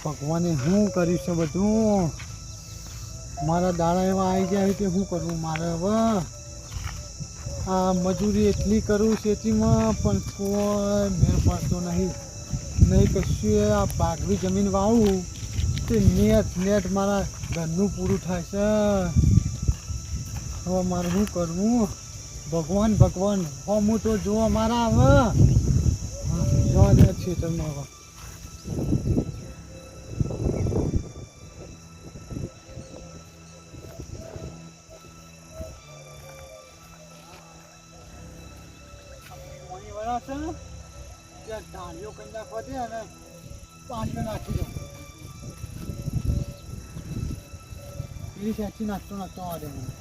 ભગવાને શું કર્યું છે બધું? મારા દાડા એવા આવી ગયા કે શું કરવું મારે હવે? આ મજૂરી એટલી કરું ખેતીમાં પણ કોઈ મેળ પડતો નહીં કશું. આ પાકવી જમીન વાવું તે નેટ મારા ઘરનું પૂરું થાય છે. હવે મારે શું કરવું? ભગવાન હું તો જુઓ મારા હવે જવા દે ખેતરમાં હવે. ત્યાં ધાણીઓ કરી નાખવા દે અને પાણી નાખી દઉં. પેલી સાચી નાખતો આવડે મને.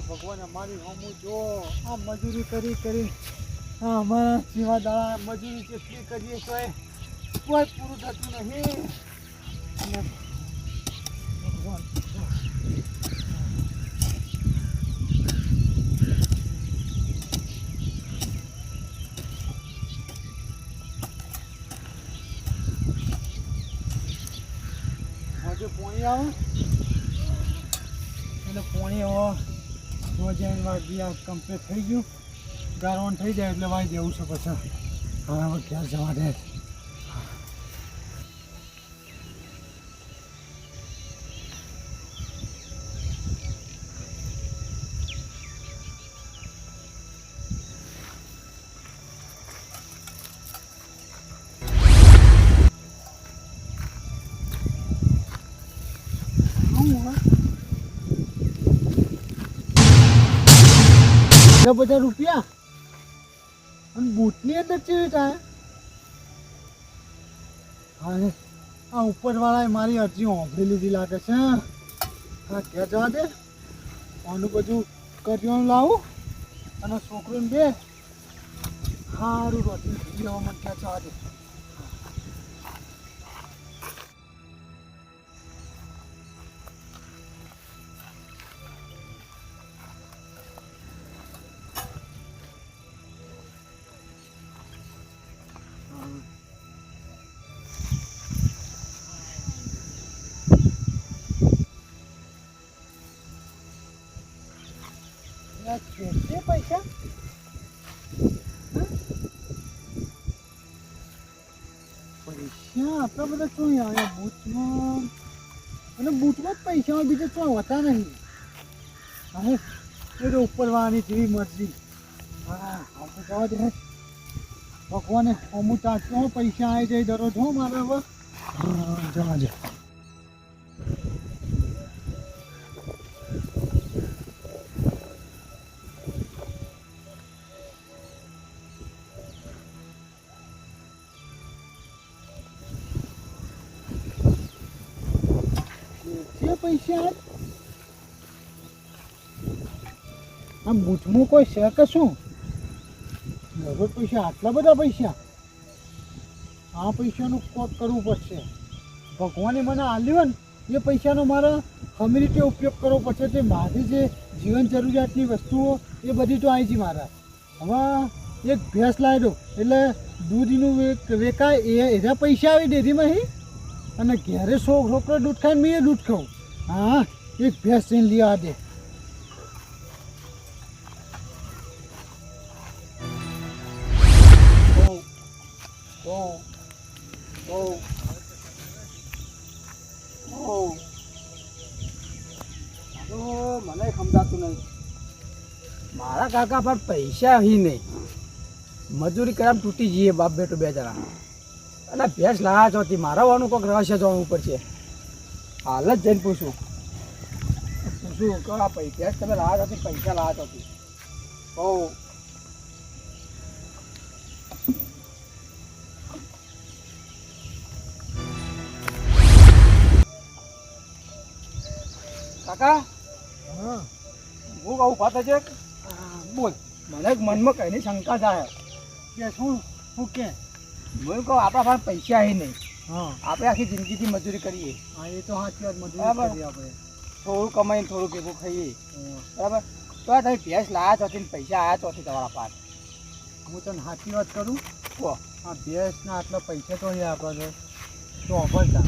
ભગવાન અમારી હમું જો આ મજૂરી કરી અમારા જેવા દાડા મજૂરી જેટલી કરીએ તો કોઈ પૂરું થતું નહીં. ભગવાન હજુ પોણી આવે એટલે પોણી રોજાઈને વાગી આ કમ્પ્લીટ થઈ ગયું. ગારવણ થઈ જાય એટલે વાઈ દેવું છે પછી. હવે ઘેર જવા દે. બધા રૂપિયા અને બૂટની અંદર ચેવી થાય? હા, આ ઉપરવાળાએ મારી અરજી ઓંભળી લીધી લાગે છે. હા, ઘેર જવા દે. આનું બધું કરિયાણું લાવું અને છોકરીને બે સારું રોટી થઈ જવા મને ક્યાં જવા દે. કેટલે પૈસા? પૈસા આપણા બધા ચોઈ આવ્યા બૂટમાં અને બૂટમાં જ પૈસા બીજા ચોઈ હોતા નહીં. હવે એ તો ઉપરવાળાની જેવી મરજી. હા, આપણે જવા દે. ભગવાને અમુક તાચો પૈસા આવી જાય દરરોજ હો મારે હવે. જવા દે. પૈસા આમ બૂથમાં કોઈ છે કે શું? બરોબર પૈસા, આટલા બધા પૈસા? આ પૈસાનું કોક કરવું પડશે. ભગવાને મને આલ્યો ને એ પૈસાનો મારે ખમી રીતે ઉપયોગ કરવો પડશે. તે મારી જે જીવન જરૂરિયાતની વસ્તુઓ એ બધી તો આવી છે મારા. હવે એક ભેંસ લાવી દો એટલે દૂધનું વેકાય એના પૈસા આવી ડેરીમાં અને ઘેરે છોકરો દૂધ ખાઈને મેં દૂધ ખાઉં. હા, એક ભેંસ લઈને લઈ આ દે. મને સમજાતું નહીં. મારા કાકા પર પૈસા હી નહીં. મજૂરી કર્યા તૂટી જઈએ બાપ બેટો બે જણા. અને ભેંસ લાયા ચોથી મારા વાનું કોઈક રહસ્ય જવાનું ઉપર છે. હાલ જ જઈને પૂછું કે આ ભેંસ તમે લાયા ચોથી પૈસા લાયા ચોથી. કાકા હા હું કહું વાત છે બોલ મને મનમાં કઈની શંકા થાય કે શું શું કે હું કહું આપણા પાસે પૈસા અહીં નહીં હા આપણે આખી જિંદગીથી મજૂરી કરીએ હા એ તો સાચી વાત મજૂરી બરાબર. કરીએ આપણે થોડું કમાઈને થોડું ભેગું ખાઈએ હા. બરાબર તો આ તમે ભેંસ લાયા ચોથી ને પૈસા આવ્યા ચોથી તમારા પાસે હું તને સાચી વાત કરું કહો આ ભેંસના આટલા પૈસા તો અહીંયા આપે છે તો અભરતા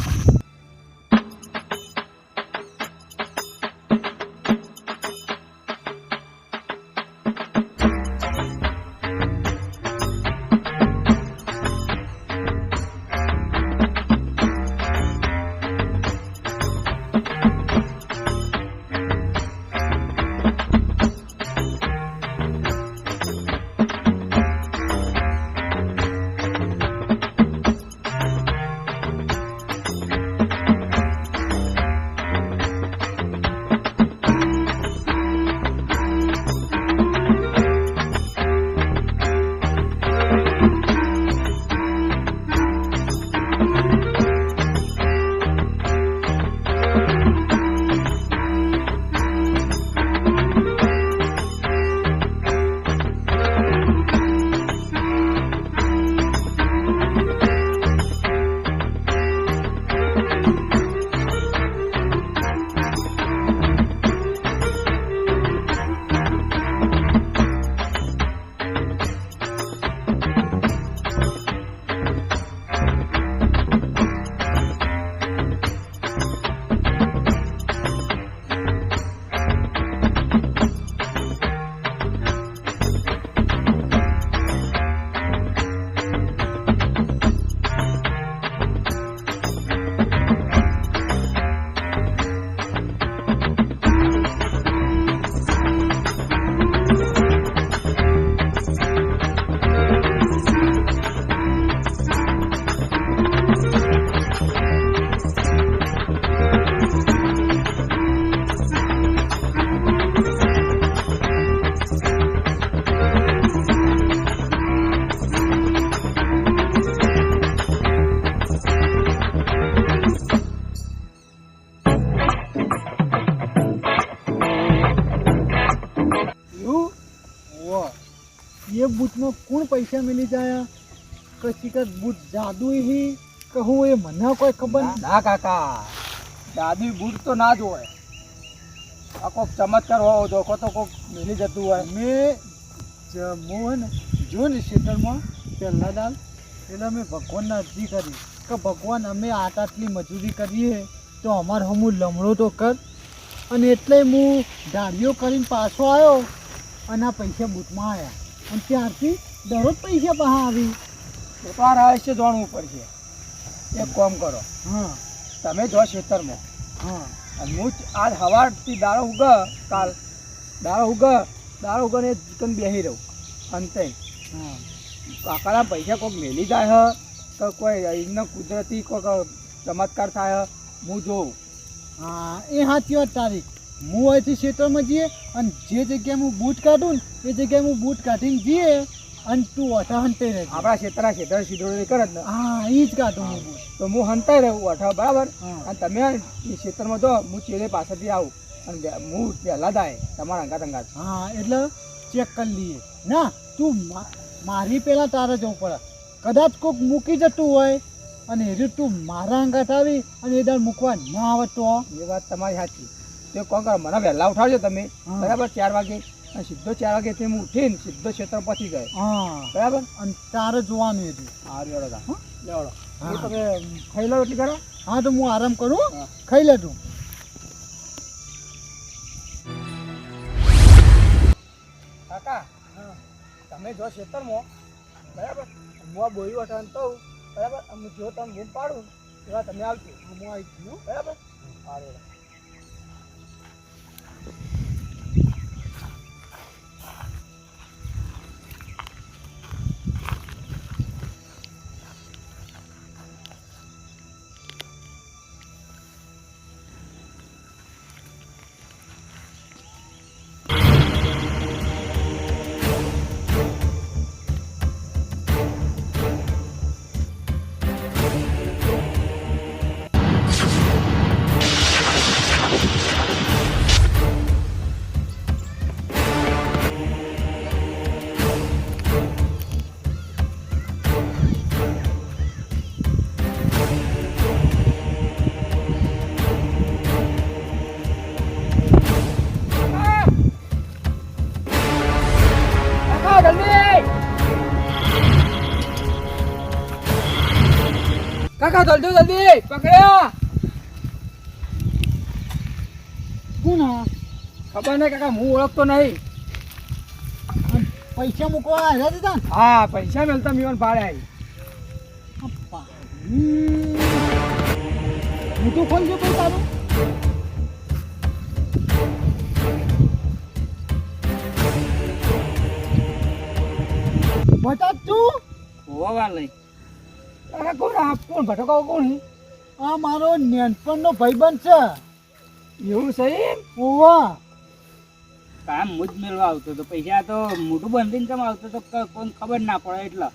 ये बूट में कौन पैसा मिली जाया कसी का बूट जादू ही कहूँ ये मना कोई खबर ના ના કાકા દાદી બૂટ તો ના જ હોય આ કોઈક ચમત્કાર હોવો જો તો કોઈક મિલી જતું હોય મેં મોહન જો ને ખેતરમાં પહેલા દાલ એટલે મેં ભગવાનને અરજી કરી કે ભગવાન અમે આટલી મજૂરી કરીએ તો અમારે હમું લમણો તો કર અને એટલે હું ધાડીઓ કરીને પાછો આવ્યો અને આ પૈસા બૂટમાં આવ્યા અને ત્યારથી દરરોજ પૈસા બહાર આવી તો આ રહસ્ય જાણવું પડશે એક કામ કરો હા તમે જો ખેતરમાં હા અને હું આજ સવારથી દાડો ઉગ કાલ દાડો ઉગને ચિકન બેસી રહું અંતે હા કાકાના પૈસા કોઈક મેલી જાય હ તો કોઈ એમને કુદરતી કોઈક ચમત્કાર થાય હું જોઉં હા એ સાચી વાત તારી હું અહીંથી ખેતરમાં જઈએ અને જે જગ્યાએ હું બૂટ કાઢું ને એ જગ્યાએ હું બૂટ કાઢીને જઈએ અને તું ઓઠા હંતે રહે આપણા ખેતર સીધો કરે જ ને હા એ જ કાઢું હું બૂટ તો હું હંતાઈ રહું ઓઠા બરાબર હા અને તમે એ ખેતરમાં જો હું ચેલે પાછળથી આવું અને હું પહેલાં થાય તમારા અંગાત હા એટલે ચેક કરી લઈએ ના તું મારી પહેલાં તારે જવું પડે કદાચ કોઈક મૂકી જતું હોય અને એ તું મારા અંગાત આવી અને એ દર મૂકવા ના આવે તો એ વાત તમારી સાચી તો કોણ કરો મને વહેલા ઉઠાવજો તમે હા. બરાબર 4 વાગે અને સીધો 4 વાગેથી હું ઉઠીને સીધો ખેતર પહોંચી જાય હા બરાબર અને તારે જોવાનું હતું સારું લેવડો તા હા? લેવડો હા. એ તમે ખાઈ લો એટલી કરો હા તો હું આરામ કરું હા. ખાઈ લે તું કાકા તમે જો ખેતરમાં બરાબર હું આ બોરી વટાણ તો બરાબર હું જો તમે બૂમ પાડું એવા તમે આવજો હું આવી ગયું બરાબર સારું કાકા જલ્દી જલ્દી પકડ્યા. કોણ આ? ખબર નહીં કાકા, હું ઓળખતો નહીં. પૈસા મૂકવા આવ્યા હતા ને? હા, પૈસા મેલતા મીવન ભાડે આવી. મોટું ખોલજો ભાઈ તારું. બતા તું હોવા લઈ કાકા કોણ આ કોણ ભટકાવ કોણ છે? આ મારો નેનપણનો ભાઈબંધ છે. એવું છે એમ? ઓવા કામ મુજ મેળવા આવતો તો પૈસા તો મોટું બંધીને કેમ આવતો તો કોઈ ખબર ના પડે એટલે.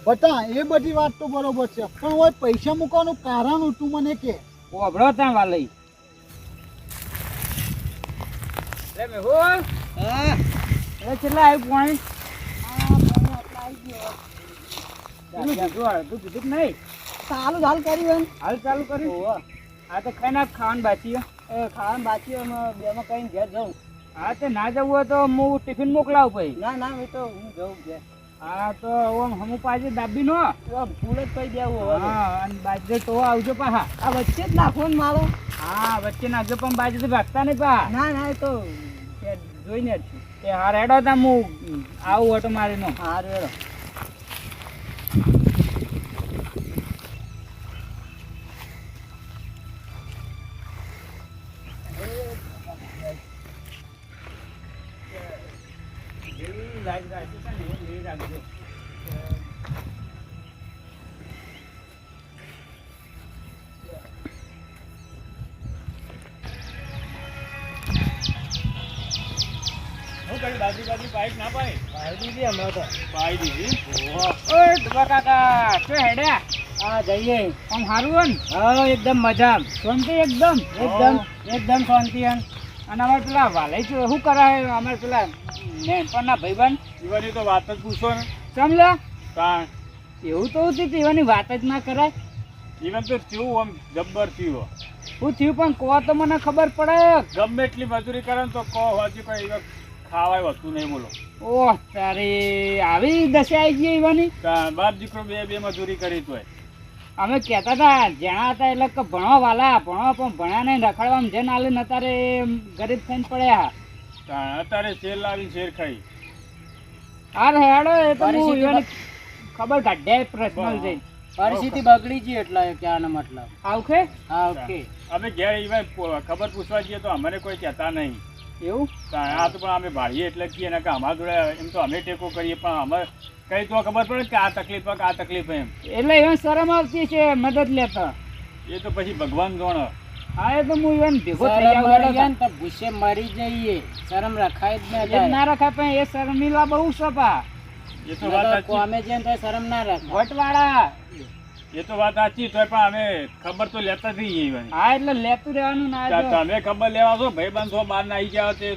બતા એ બધી વાત તો બરોબર છે, પણ ઓય પૈસા મૂકવાનું કારણ તું મને કે. ઓભળો ત્યાં વાલઈ રે મેહુલ. હા એ કેટલા આવ્યું પાણી? તું કીધું નહીં ચાલુ ચાલુ કર્યું હાલ ચાલુ કર્યું. હા તો ખાઈ નાખ, ખાવાનું બાકી ખાવાનું બાકી બેમાં કઈ ઘેર જવું. હા તે ના જવું હોય તો હું ટિફિન મોકલાવું ભાઈ. ના ના એ તો હું જઉં ઘેર. હા તો હમું પાછી દાબી નો ફૂલ જ કહી દેવું. હા અને બાજરે તો આવજો પાહા. આ વચ્ચે જ નાખો ને મારો. હા વચ્ચે નાખજો પણ બાજરી ભાગતા નહીં પા. ના ના એ તો જોઈને જ છું. એ હાર હેડો તા હું આવું ઓટો મારીનો. હાર હેડો. એકદમ મજા શાંતિ એકદમ એકદમ એકદમ શાંતિ. અને અમારે પેલા વાલે શું કરાય? અમારે પેલા નેનપણના ભાઈબંધ ઈવાની તો વાત જ પૂછો ને. સમજ્યા? કારણ એવું તો હતું એવાની વાત જ ના કરાય. ઈવન તો થયું આમ જબ્બર થયું. શું થયું પણ કહો તો મને ખબર પડે. ગમે એટલી મજૂરી કરે ને તો કહો હજી કોઈ ઈવન ખાવાય વસ્તુ નહીં બોલો. ઓહ તારી આવી દશા આવી ગઈ એવાની. બાપ દીકરો બે મજૂરી કરી તોય. અમે કહેતા હતા જ્યાં હતા એટલે કે ભણવા વાલા ભણવા પણ ભણ્યા નહીં, રખડવામાં જે નાલે ને અત્યારે ગરીબ થઈને પડ્યા. અત્યારે શેર લાવી શેર ખાઈ. હાર હેડો એ તો હું ખબર કાઢ્યા પર્સનલ છે. પરિસ્થિતિ બગડી ગઈ એટલે ક્યાંનો મતલબ આવખે. હા ઓકે. અમે ઘેર ઈવન ખબર પૂછવા જઈએ તો અમને કોઈ કહેતા નહીં. એવું? આ તો પણ અમે ભાડીએ એટલે કહીએ ને કે અમારા જોડે એમ તો અમે ટેકો કરીએ પણ અમે કઈ તો ખબર પડે કે આ તકલીફ કે આ તકલીફ એમ. એટલે એને શરમ આવતી છે મદદ લેતા. એ તો પછી ભગવાન જોણે. હા એ તો હું એને ભેગો થઈ આવું તો ભૂસે મરી જઈએ. શરમ રખાય જ ના ના રખાય પણ એ શર્મિલા બહુ સપા. એ તો વાત સાચી. અમે જેમ તો શરમ ના રાખ વટવાળા. એ તો વાત સાચી તોય પણ અમે ખબર તો લેતા થઈ ગઈ. હા એટલે લેતું રહેવાનું ના. તમે ખબર લેવા છો ભાઈ બંધો બહાર ના આવી ગયા તે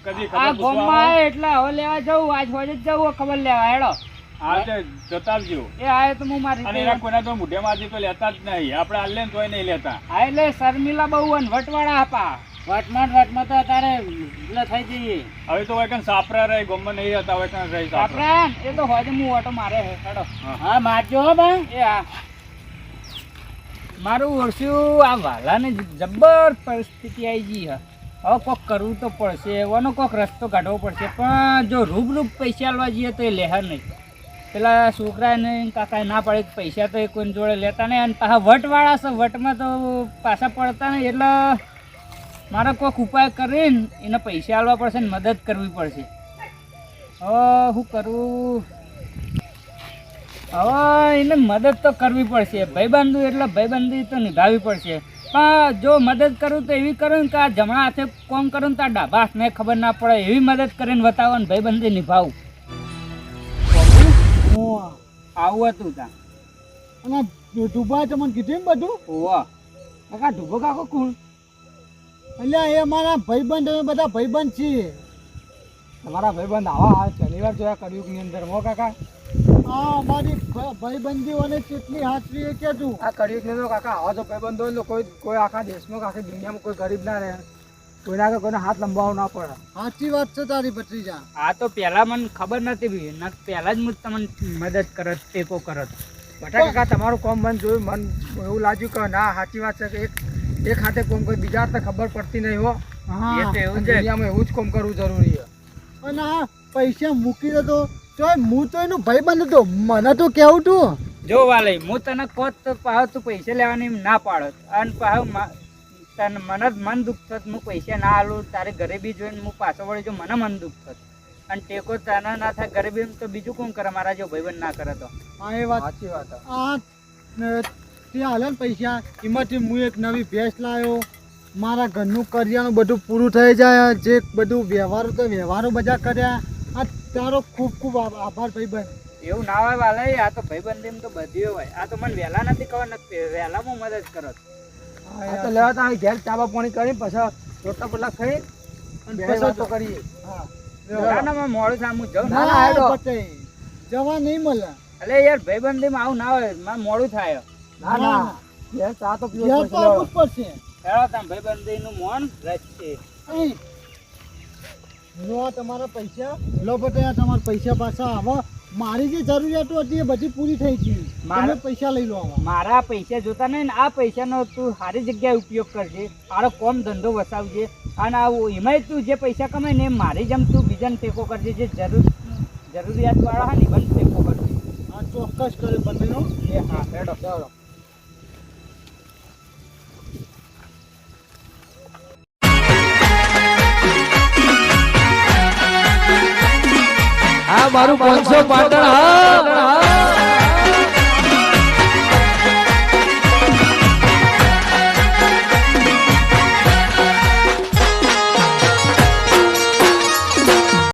કદી ખબર પૂછવા એટલે હવે લેવા જવું આજ હોય જ જવું ખબર લેવા હેડો. હા તે જતા આવજો. એ આય તો હું મારી અને એના કોઈના તો મોઢે માંથી તો લેતા જ નહીં. આપણે હાલ લે તોય નહીં લેતા. હા એટલે શર્મિલા બહુ અને વટવાળા આપા. વટમાં તો અત્યારે એટલે થઈ જઈએ. હવે તો હોય સાપરા રહે ગમમાં નહીં રહેતા હોય રહી સાપરા એ તો હોય હું ઓટો મારે હેડો. હા મારજો હો બા. એ હા મારું ઓળખ્યું આ વાલાને જબ્બર પરિસ્થિતિ આવી ગઈ હા. હવે કોક કરવું તો પડશે, એવાનો કોક રસ્તો કાઢવો પડશે. પણ જો રૂબરૂપ પૈસા લેવા જઈએ તો એ લેહર નહીં. પેલા છોકરાને કાકાએ ના પડે પૈસા તો એ કોઈને જોડે લેતા નહીં. અને પાછા વટવાળા છે, વટમાં તો પાછા પડતા નહીં. એટલે મારે કોઈક ઉપાય કરીને એને પૈસા આલવા પડશે ને મદદ કરવી પડશે. હવે શું કરવું? હવે એને મદદ તો કરવી પડશે. ભાઈબંધુ એટલે ભાઈબંધી તો નિભાવવી પડશે. પણ જો મદદ કરું તો એવી કરું કે આ જમણા હાથે કોમ કરું ને તો આ ડાબા હાથને ખબર ના પડે એવી મદદ કરીને બતાવો ને ભાઈબંધી નિભાવું. આવું હતું ત્યાં. અને ડુબા તમને કીધું ને બધું? ઓવા કાકા ઢુબો કાકો કોણ? એટલે એ મારા ભાઈબંધ, અમે બધા ભાઈબંધ છીએ. તમારા ભાઈબંધ આવા શનિવાર જોયા કળિયુગની અંદર હો કાકા. હા અમારી ભાઈબંધીઓને કેટલી હાથવી એ કહેતું. આ કળિયુગની અંદર કાકા આવા જો ભાઈબંધો હોય કોઈ આખા દેશમાં આખી દુનિયામાં કોઈ ગરીબ ના રહે. કોઈના આગળ કોઈને હાથ લંબાવવો ના પડે. સાચી વાત છે તારી ભત્રીજા. આ તો પહેલા મને ખબર નથી પહેલા જ હું તમને મદદ કરત ટેકો કરત. ભટા કાકા તમારું કોમ મન જોયું મન એવું લાગ્યું કે ના સાચી વાત છે કે એક હાથે કોમ કરી બીજા હાથે ખબર પડતી નહીં હો. હા એ તો એવું છે. દુનિયામાં એવું જ કોમ કરવું જરૂરી છે. અને આ પૈસા મૂકી દેતો તો હું તો એનો ભાઈ બંધ હતો, મને તો કેવું તું જો વાલે હું તને કોત તો પાછો તું પૈસા લેવાની ના પાડત અને પાછો તને મને જ મન દુઃખ થત હું પૈસા ના આલું તારી ગરીબી જોઈને હું પાછો વળી જો મને મન દુઃખ થત અને ટેકો તને ના થાય ગરીબી તો બીજું કોણ કરે મારા જો ભાઈબંધ ના કરે તો. હા એ વાત સાચી વાત છે. આ ત્યાં હાલે ને પૈસા એમાંથી હું એક નવી ભેંસ લાવ્યો, મારા ઘરનું કરિયાનું બધું પૂરું થઈ જાય, જે બધું વ્યવહારો બધા કર્યા. આ તારો ખૂબ ખૂબ આભાર ભાઈબંધ. એવું ના હોય વાલે, આ તો ભાઈબંધ એમ તો બધી હોય. આ તો મને વહેલા નથી ખબર નથી વહેલામાં મદદ કરો. આ તો લેવા તો ઘેર ચાબા પાણી કરી પછી રોટલા પોટલા ખાઈ અને પછી પછી વાતો કરીએ. હા ના ના મારે મોડું થાય હું જાઉં. ના, ના, હેડો. પતે જવા નહીં મળે. અલે યાર ભાઈબંધ એમ આવું ના હોય મારે મોડું થાય. ના ના ઘેર ચા તો પીવો જ ઘેર તો પડશે. આવવું જ પડશે. હેડો તમે ભાઈબંધ નું મોન રચ છે. અહીં લો તમારા પૈસા, લો પતે તમારા પૈસા પાછા આવો. મારી જે જરૂરિયાતો હતી એ બધી પૂરી થઈ ગઈ. તમે પૈસા લઈ લો આવા. મારા પૈસા જોતા નહીં ને આ પૈસાનો તું સારી જગ્યાએ ઉપયોગ કરજે, સારો કોમ ધંધો વસાવજે અને એમાંય તું જે પૈસા કમાય ને એ મારી જેમ તું બીજાને ટેકો કરજે, જે જરૂરિયાતવાળા હોય ને એ બંધ ટેકો કરજે. આ ચોક્કસ કરે બંનેનો. એ હા હેડો ચાલો. આ મારું 500 પાટણ હા